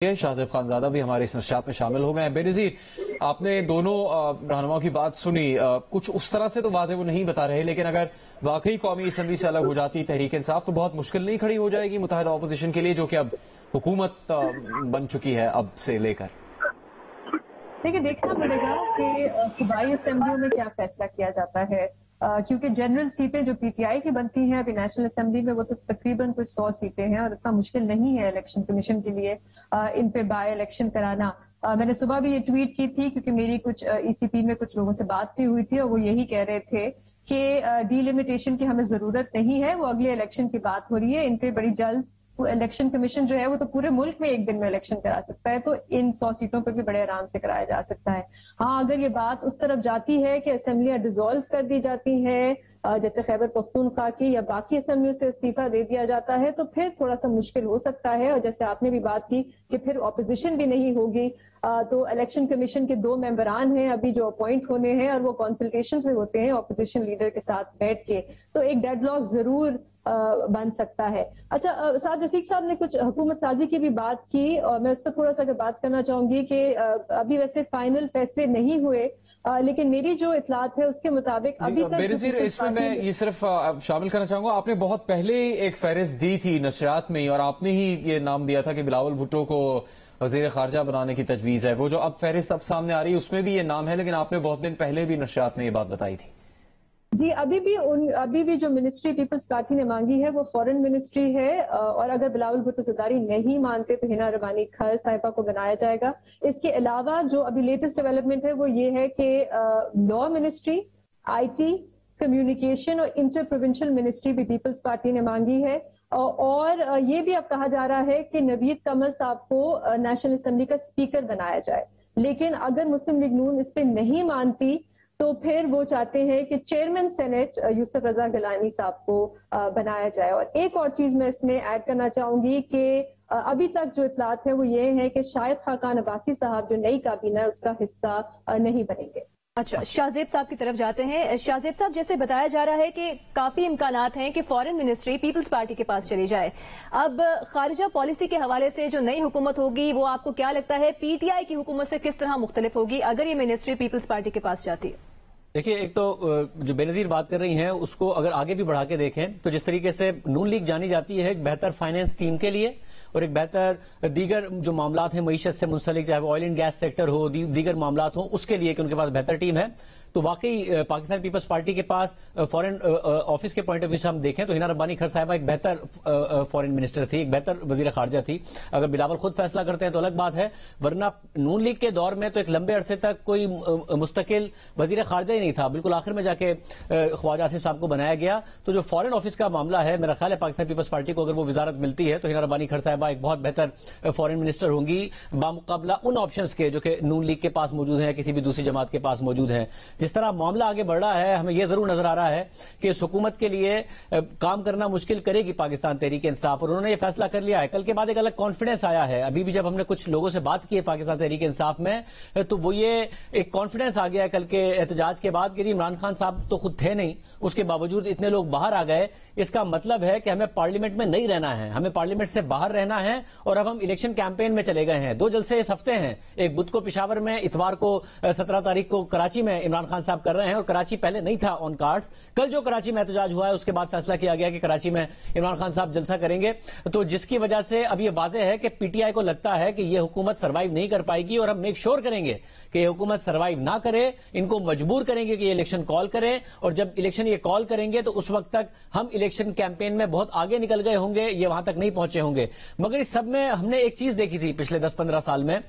شاہزیب خانزادہ بھی ہمارے اس نشریات میں شامل ہو گئے ہیں۔ بے نظیر، آپ نے دونوں رہنماؤں کی بات سنی، کچھ اس طرح سے تو واضح وہ نہیں بتا رہے، لیکن اگر واقعی قومی اسمبلی سے الگ ہو جاتی تحریک انصاف تو بہت مشکل نہیں کھڑی ہو جائے گی متحدہ اپوزیشن کے لیے، جو کہ اب حکومت بن چکی ہے اب سے لے کر؟ دیکھیں، دیکھنا پڑے گا کہ صوبائی اسمبلیوں میں کیا فیصلہ کیا جاتا ہے، کیونکہ جنرل سیٹیں جو پی ٹی آئی کی بنتی ہیں ابھی نیشنل اسمبلی میں وہ تو تقریباً کچھ 100 سیٹیں ہیں، اور اتنا مشکل نہیں ہے الیکشن کمیشن کے لیے ان پہ بائی الیکشن کرانا۔ میں نے صبح بھی یہ ٹویٹ کی تھی کیونکہ میری کچھ ای سی پی میں کچھ لوگوں سے بات بھی ہوئی تھی، اور وہ یہی کہہ رہے تھے کہ ڈی لمیٹیشن کی ہمیں ضرورت نہیں ہے، وہ اگلے الیکشن کی بات ہو رہی ہے، ان پہ بڑی جلد الیکشن کمیشن جو ہے وہ تو پورے ملک میں ایک دن میں الیکشن کرا سکتا ہے، تو ان 100 سیٹوں پہ بھی بڑے آرام سے کرایا جا سکتا ہے۔ ہاں، اگر یہ بات اس طرف جاتی ہے کہ اسمبلیاں ڈیزالو کر دی جاتی ہیں، جیسے خیبر پختونخوا کی یا باقی اسمبلیوں سے استعفیٰ دے دیا جاتا ہے، تو پھر تھوڑا سا مشکل ہو سکتا ہے، اور جیسے آپ نے بھی بات کی کہ پھر اپوزیشن بھی نہیں ہوگی، تو الیکشن کمیشن کے 2 ممبران ہیں ابھی جو اپوائنٹ ہونے ہیں، اور وہ کنسلٹیشن سے ہوتے ہیں اپوزیشن لیڈر کے ساتھ بیٹھ کے، تو ایک ڈیڈ لاک ضرور بن سکتا ہے۔ اچھا، سعد رفیق صاحب نے کچھ حکومت سازی کی بھی بات کی، اور میں اس پہ تھوڑا سا بات کرنا چاہوں گی کہ ابھی ویسے فائنل فیصلے نہیں ہوئے، لیکن میری جو اطلاعات ہے اس کے مطابق ابھی تک بےنظیر، اس میں میں یہ صرف شامل کرنا چاہوں گا، آپ نے بہت پہلے ایک فہرست دی تھی نشریات میں، اور آپ نے ہی یہ نام دیا تھا کہ بلاول بھٹو کو وزیر خارجہ بنانے کی تجویز ہے۔ وہ جو اب فہرست اب سامنے آ رہی ہے اس میں بھی یہ نام ہے، لیکن آپ نے بہت دن پہلے بھی نشریات میں یہ بات بتائی تھی۔ جی، ابھی بھی جو منسٹری پیپلز پارٹی نے مانگی ہے وہ فورن منسٹری ہے، اور اگر بلاول بھٹو زرداری نہیں مانتے تو ہنا ربانی کھر صاحبہ کو بنایا جائے گا۔ اس کے علاوہ جو ابھی لیٹسٹ ڈیولپمنٹ ہے وہ یہ ہے کہ لا منسٹری، آئی ٹی، کمیونیکیشن اور انٹر پروونشل منسٹری بھی پیپلز پارٹی نے مانگی ہے، اور یہ بھی اب کہا جا رہا ہے کہ نوید قمر صاحب کو نیشنل اسمبلی کا اسپیکر بنایا جائے، لیکن اگر مسلم لیگ نون اس پہ نہیں مانتی تو پھر وہ چاہتے ہیں کہ چیئرمین سینٹ یوسف رضا گیلانی صاحب کو بنایا جائے۔ اور ایک اور چیز میں اس میں ایڈ کرنا چاہوں گی کہ ابھی تک جو اطلاعات ہیں وہ یہ ہے کہ شاید خاقان عباسی صاحب جو نئی کابینہ ہے اس کا حصہ نہیں بنیں گے۔ اچھا، شاہزیب صاحب کی طرف جاتے ہیں۔ شاہزیب صاحب، جیسے بتایا جا رہا ہے کہ کافی امکانات ہیں کہ فورن منسٹری پیپلز پارٹی کے پاس چلی جائے، اب خارجہ پالیسی کے حوالے سے جو نئی حکومت ہوگی وہ آپ کو کیا لگتا ہے پی ٹی آئی کی حکومت سے کس طرح مختلف ہوگی اگر یہ منسٹری پیپلز پارٹی کے پاس جاتی ہے؟ دیکھیے، ایک تو جو بے نظیر بات کر رہی ہیں اس کو اگر آگے بھی بڑھا کے دیکھیں تو جس طریقے سے نون لیگ جانی جاتی ہے ایک بہتر فائنینس ٹیم کے لیے، اور ایک بہتر دیگر جو معاملات ہیں معیشت سے منسلک، چاہے وہ آئل اینڈ گیس سیکٹر ہو، دیگر معاملات ہوں، اس کے لیے کہ ان کے پاس بہتر ٹیم ہے، تو واقعی پاکستان پیپلز پارٹی کے پاس فورن آفس کے پوائنٹ آف ویو سے ہم دیکھیں تو ہنا ربانی کھر صاحبہ ایک بہتر فورن منسٹر تھی، ایک بہتر وزیر خارجہ تھی۔ اگر بلاول خود فیصلہ کرتے ہیں تو الگ بات ہے، ورنہ نون لیگ کے دور میں تو ایک لمبے عرصے تک کوئی مستقل وزیر خارجہ ہی نہیں تھا، بالکل آخر میں جا کے خواجہ آصف صاحب کو بنایا گیا۔ تو جو فورن آفس کا معاملہ ہے، میرا خیال ہے پاکستان پیپلز پارٹی کو اگر وہ وزارت ملتی ہے تو ہنا ربانی کھر صاحبہ ایک بہت بہتر فورن منسٹر ہوں گی، بامقابلہ ان آپشنز کے جو کہ نون لیگ کے پاس موجود ہیں، کسی بھی دوسری جماعت کے پاس موجود ہیں۔ جس طرح معاملہ آگے بڑھ رہا ہے، ہمیں یہ ضرور نظر آ رہا ہے کہ اس حکومت کے لیے کام کرنا مشکل کرے گی پاکستان تحریک انصاف، اور انہوں نے یہ فیصلہ کر لیا ہے۔ کل کے بعد ایک الگ کانفیڈنس آیا ہے، ابھی بھی جب ہم نے کچھ لوگوں سے بات کی ہے پاکستان تحریک انصاف میں تو وہ یہ ایک کانفیڈنس آ گیا ہے کل کے احتجاج کے بعد کہ عمران خان صاحب تو خود تھے نہیں، اس کے باوجود اتنے لوگ باہر آ گئے، اس کا مطلب ہے کہ ہمیں پارلیمنٹ میں نہیں رہنا ہے، ہمیں پارلیمنٹ سے باہر رہنا ہے، اور اب ہم الیکشن کیمپین میں چلے گئے ہیں۔ 2 جلسے اس ہفتے ہیں، ایک بدھ کو پشاور میں، اتوار کو 17 تاریخ کو کراچی میں عمران خان صاحب کر رہے ہیں، اور کراچی پہلے نہیں تھا آن کارڈز۔ کل جو کراچی میں احتجاج ہوا ہے اس کے بعد فیصلہ کیا گیا کہ کراچی میں عمران خان صاحب جلسہ کریں گے، تو جس کی وجہ سے اب یہ واضح ہے کہ پی ٹی آئی کو لگتا ہے کہ یہ حکومت سروائیو نہیں کر پائے گی، اور ہم میک شور کریں گے کہ یہ حکومت سروائیو نہ کرے، ان کو مجبور کریں گے کہ یہ الیکشن کال کریں، اور جب الیکشن یہ کال کریں گے تو اس وقت تک ہم الیکشن کیمپین میں بہت آگے نکل گئے ہوں گے، یہ وہاں تک نہیں پہنچے ہوں گے۔ مگر اس سب میں ہم نے ایک چیز دیکھی تھی پچھلے 10-15 سال میں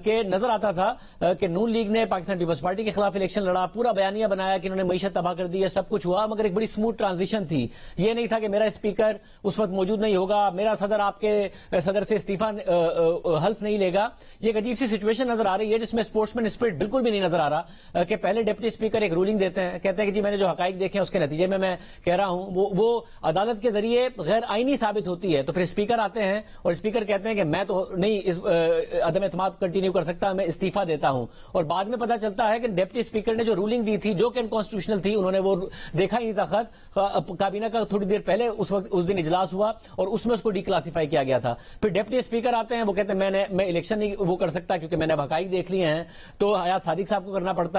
کہ نظر آتا تھا کہ نون لیگ نے پاکستان پیپلز پارٹی کے خلاف الیکشن لڑا، پورا بیانیہ بنایا کہ انہوں نے معیشت تباہ کر دی ہے، سب کچھ ہوا، مگر ایک بڑی سموتھ ٹرانزیشن تھی۔ یہ نہیں تھا کہ میرا اسپیکر اس وقت موجود نہیں ہوگا، میرا صدر آپ کے صدر سے استعفیٰ حلف نہیں لے گا۔ یہ ایک عجیب سی سچویشن نظر آ رہی ہے جس میں اسپورٹس مین اسپرٹ بالکل بھی نہیں نظر آ رہا کہ پہلے ڈپٹی اسپیکر ایک رولنگ دیتے ہیں، کہتے ہیں کہ جی میں نے جو حقائق دیکھے ہیں اس کے نتیجے میں کہہ رہا ہوں، وہ عدالت کے ذریعے غیر آئینی ثابت ہوتی ہے، تو پھر اسپیکر آتے ہیں اور اسپیکر کہتے ہیں کہ میں تو نہیں عدم اعتماد کنٹینیو کر سکتا، میں استعفیٰ دیتا ہوں، اور بعد میں پتہ چلتا ہے کہ ڈپٹی اسپیکر نے جو رولنگ دی تھی جو کہ انکانسٹیٹیوشنل تھی، انہوں نے وہ دیکھا ہی نہیں تھا خط. کابینہ کا تھوڑی دیر پہلے اس دن اجلاس ہوا اور اس میں اس کو ڈی کلاسیفائی کیا گیا تھا. پھر ڈپٹی اسپیکر آتے ہیں، وہ کہتے ہیں میں الیکشن نہیں وہ کر سکتا کیونکہ میں نے حقائق دیکھ لیے ہیں، تو حیات صادق صاحب کو کرنا پڑتا ہے.